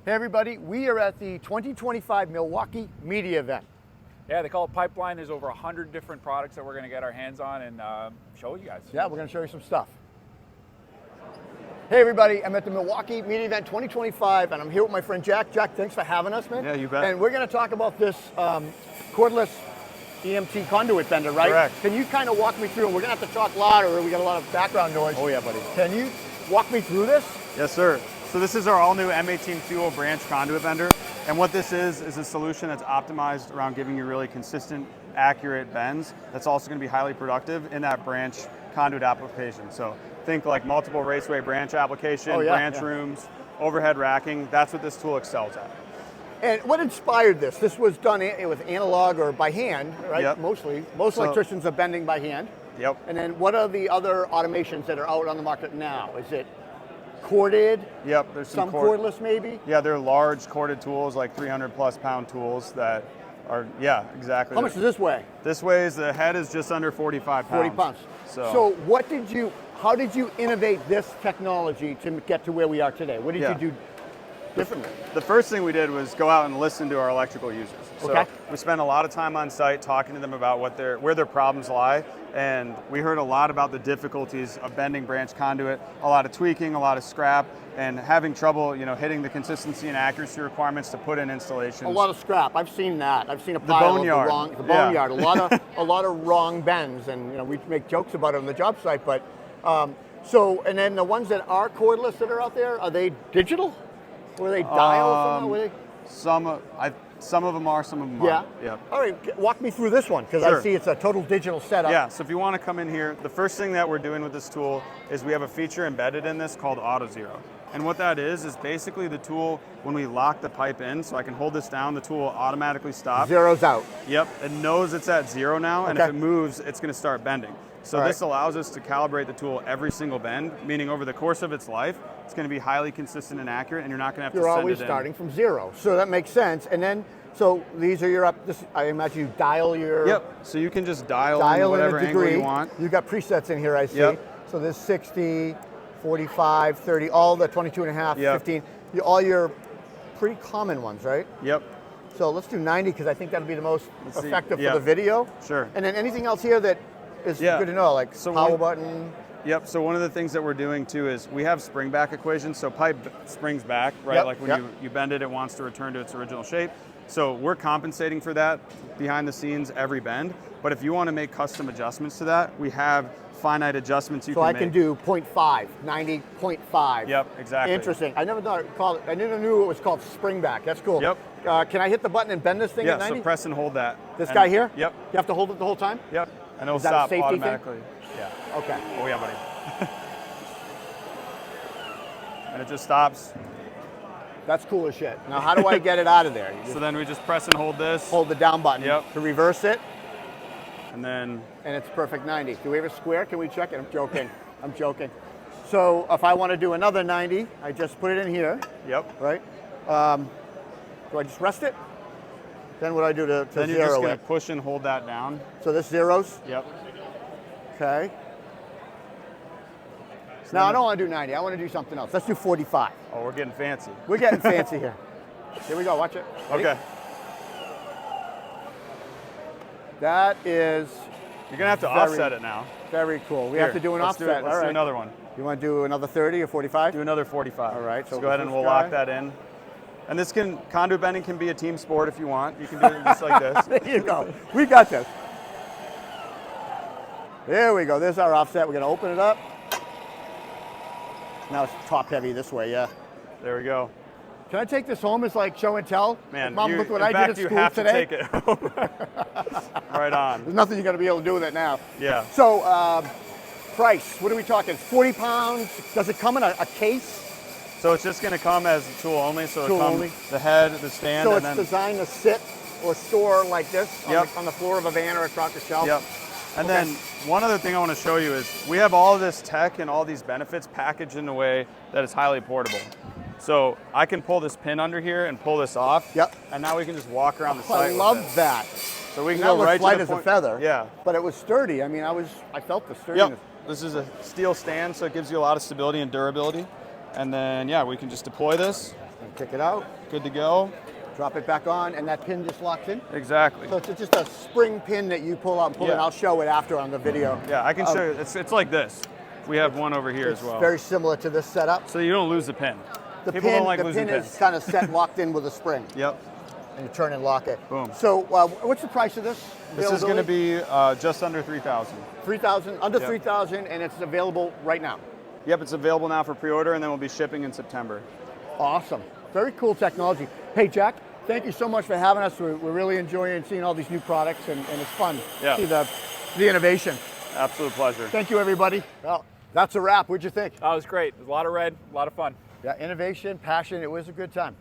Hey everybody, we are at the 2025 Milwaukee Media Event. Yeah, they call it Pipeline. There's over 100 different products that we're going to get our hands on and show you guys. Yeah, we're going to show you some stuff. Hey everybody, I'm at the Milwaukee Media Event 2025 and I'm here with my friend Jack. Jack, thanks for having us, man. Yeah, you bet. And we're going to talk about this cordless EMT conduit bender, right? Correct. Can you kind of walk me through, and we're going to have to talk louder or we got a lot of background noise. Oh yeah, buddy. Can you walk me through this? Yes, sir. So this is our all-new M18 Fuel branch conduit bender. And what this is a solution that's optimized around giving you really consistent, accurate bends. That's also going to be highly productive in that branch conduit application. So think like multiple raceway branch application, branch rooms, overhead racking. That's what this tool excels at. And what inspired this? This was done with analog or by hand, right? Yep. Mostly. Most electricians are bending by hand. Yep. And then what are the other automations that are out on the market now? Is it corded? Yep, there's some cordless maybe? Yeah, they're large corded tools, like 300 plus pound tools that are, yeah, exactly. How much does this weigh? This weighs, the head is just under 45 pounds. 40 pounds. So how did you innovate this technology to get to where we are today? What did you do differently? The first thing we did was go out and listen to our electrical users. So we spent a lot of time on site talking to them about where their problems lie, and we heard a lot about the difficulties of bending branch conduit, a lot of tweaking, a lot of scrap, and having trouble, hitting the consistency and accuracy requirements to put in installations. A lot of scrap. I've seen that. I've seen a pile of the boneyard. A lot of wrong bends, and we make jokes about it on the job site. But and then the ones that are cordless that are out there, are they digital? Or are they dialed? Some of them are, some of them aren't. Yeah. All right, walk me through this one, because I see it's a total digital setup. Yeah, so if you want to come in here, the first thing that we're doing with this tool is we have a feature embedded in this called Auto Zero. And what that is basically the tool, when we lock the pipe in, so I can hold this down, the tool will automatically stop. Zero's out. Yep, it knows it's at zero now, and if it moves, it's going to start bending. So this allows us to calibrate the tool every single bend, meaning over the course of its life, it's going to be highly consistent and accurate, and you're not going to have to send it in. You're always starting from zero, so that makes sense. And then, so these are your I imagine you dial your... Yep, so you can just dial in whatever angle you want. You've got presets in here, I see. Yep. So there's 60, 45, 30, all the 22 and a half, 15, all your pretty common ones, right? Yep. So let's do 90, because I think that'll be the most effective for the video. Sure. And then anything else here that is good to know, like power button? Yep, so one of the things that we're doing too is we have spring back equations, so pipe springs back, right? Like when you bend it, it wants to return to its original shape. So we're compensating for that behind the scenes every bend, but if you want to make custom adjustments to that, we have finite adjustments you can make. So I can do 0.5, 90, 0.5. Yep, exactly. Interesting. I never knew it was called spring back. That's cool. Yep. Can I hit the button and bend this thing at 90? Yeah, so press and hold that. This guy here? Yep. You have to hold it the whole time? Yep. And it'll stop automatically. Yeah. Okay. Oh yeah, buddy. And it just stops. That's cool as shit. Now how do I get it out of there? So then we just press and hold this. Hold the down button to reverse it. And then... And it's perfect 90. Do we have a square? Can we check it? I'm joking. I'm joking. So if I want to do another 90, I just put it in here. Yep. Right? Do I just rest it? Then what do I do to zero it? Then you're just going to push and hold that down. So this zeros? Yep. Okay. So now I don't want to do 90. I want to do something else. Let's do 45. Oh, we're getting fancy. We're getting fancy here. Here we go. Watch it. Ready? Okay. That is... You're going to have to offset it now. Very cool. We have to do an offset. Let's do another one. You want to do another 30 or 45? Do another 45. All right. So go ahead and we'll lock that in. And conduit bending can be a team sport if you want. You can do it just like this. There you go. We got this. There we go. There's our offset. We're going to open it up. Now it's top heavy this way, yeah. There we go. Can I take this home as like show and tell? Man, Mom, look what I did at school today. You have to take it home. Right on. There's nothing you're going to be able to do with it now. Yeah. So, price, what are we talking? 40 pounds? Does it come in a case? So it's just going to come as a tool only. So it comes the head, the stand, so and it's designed to sit or store like this on the floor of a van or across the shelf? Yep. And then one other thing I want to show you is we have all of this tech and all these benefits packaged in a way that is highly portable. So I can pull this pin under here and pull this off. Yep. And now we can just walk around the site. I love that. So we can go right to the light as a feather. Yeah. But it was sturdy. I mean, I felt the sturdiness. Yep. This is a steel stand, so it gives you a lot of stability and durability. And then, yeah, we can just deploy this. And kick it out. Good to go. Drop it back on, and that pin just locks in? Exactly. So it's just a spring pin that you pull out and pull in. I'll show it after on the video. Yeah, I can show you. It's like this. We have one over here as well. Very similar to this setup. So you don't lose the pin. The People don't like losing pin pins. is kind of set locked in with a spring. Yep. And you turn and lock it. Boom. So what's the price of this? This is going to be just under 3,000. 3,000, under 3,000, and it's available right now. Yep, it's available now for pre-order, and then we'll be shipping in September. Awesome. Very cool technology. Hey, Jack, thank you so much for having us. We're really enjoying seeing all these new products, and it's fun to see the innovation. Absolute pleasure. Thank you, everybody. Well, that's a wrap. What'd you think? That was great. It was a lot of red, a lot of fun. Yeah, innovation, passion. It was a good time.